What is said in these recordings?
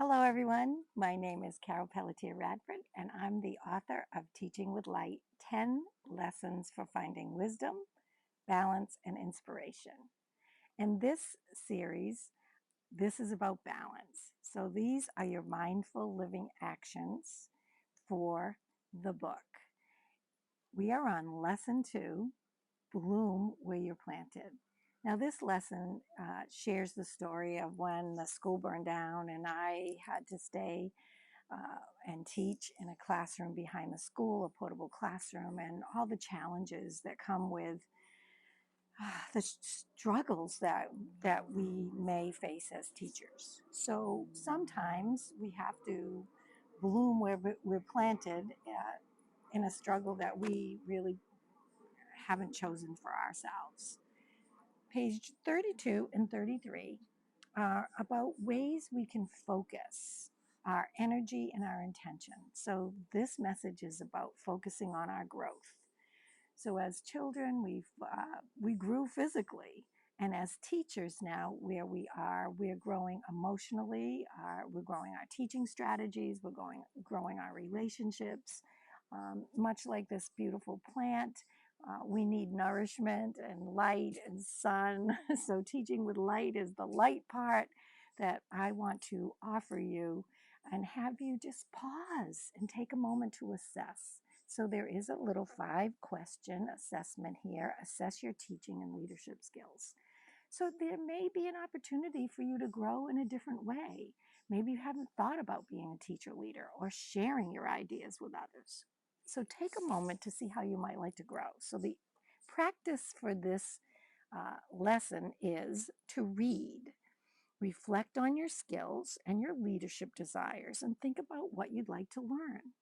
Hello, everyone. My name is Carol Pelletier Radford, and I'm the author of Teaching with Light 10 Lessons for Finding Wisdom, Balance, and Inspiration. In this series, this is about balance. So these are your mindful living actions for the book. We are on Lesson 2, Bloom Where You're Planted. Now, this lesson shares the story of when the school burned down and I had to stay and teach in a classroom behind the school, a portable classroom, and all the challenges that come with the struggles that we may face as teachers. So sometimes we have to bloom where we're planted in a struggle that we really haven't chosen for ourselves. Page 32 and 33 are about ways we can focus our energy and our intention. So this message is about focusing on our growth. So as children, we grew physically, and as teachers now, where we are, we're growing emotionally. We're growing our teaching strategies. We're growing our relationships. Much like this beautiful plant, we need nourishment and light and sun. So teaching with light is the light part that I want to offer you and have you just pause and take a moment to assess. So there is a little 5-question assessment here. Assess your teaching and leadership skills. So there may be an opportunity for you to grow in a different way. Maybe you haven't thought about being a teacher leader or sharing your ideas with others. So take a moment to see how you might like to grow. So the practice for this lesson is to read. Reflect on your skills and your leadership desires and think about what you'd like to learn.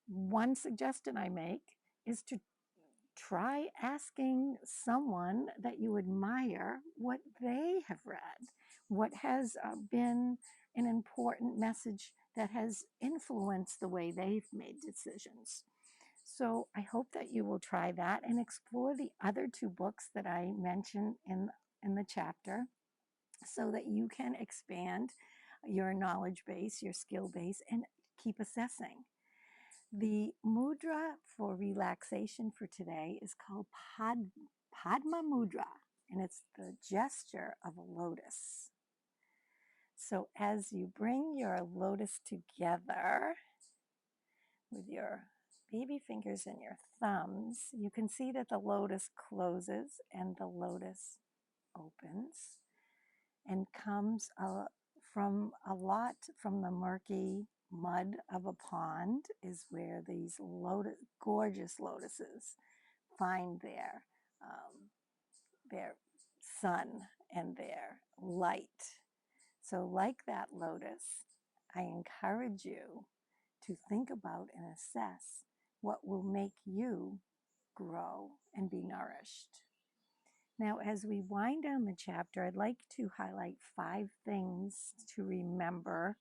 One suggestion I make is to try asking someone that you admire what they have read, what has been an important message that has influenced the way they've made decisions. So I hope that you will try that and explore the other 2 books that I mentioned in the chapter so that you can expand your knowledge base, your skill base, and keep assessing. The mudra for relaxation for today is called Padma Mudra, and it's the gesture of a lotus. So as you bring your lotus together with your baby fingers and your thumbs, you can see that the lotus closes and the lotus opens and comes from the murky mud of a pond is where these gorgeous lotuses find their sun and their light. So like that lotus, I encourage you to think about and assess what will make you grow and be nourished. Now, as we wind down the chapter, I'd like to highlight 5 things to remember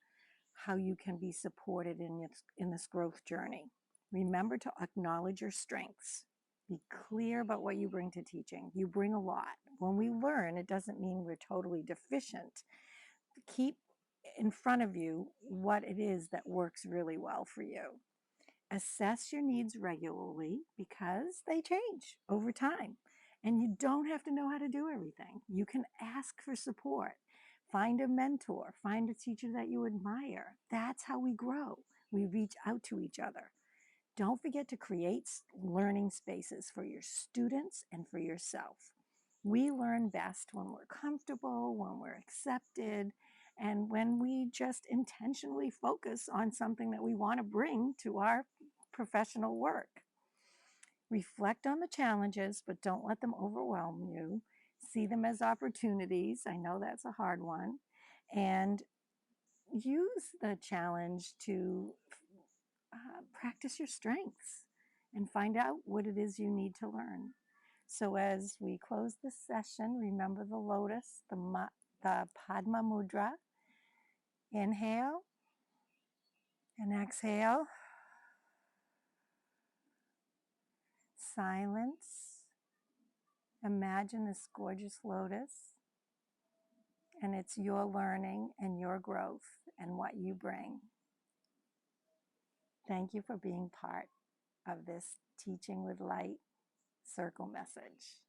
how you can be supported in this growth journey. Remember to acknowledge your strengths. Be clear about what you bring to teaching. You bring a lot. When we learn, it doesn't mean we're totally deficient. Keep in front of you what it is that works really well for you. Assess your needs regularly because they change over time. And you don't have to know how to do everything. You can ask for support. Find a mentor. Find a teacher that you admire. That's how we grow. We reach out to each other. Don't forget to create learning spaces for your students and for yourself. We learn best when we're comfortable, when we're accepted, and when we just intentionally focus on something that we want to bring to our professional work. Reflect on the challenges, but don't let them overwhelm you. See them as opportunities. I know that's a hard one. And use the challenge to practice your strengths and find out what it is you need to learn. So as we close this session, remember the lotus, the Padma Mudra. Inhale and exhale. Silence. Imagine this gorgeous lotus. And it's your learning and your growth and what you bring. Thank you for being part of this Teaching with Light circle message.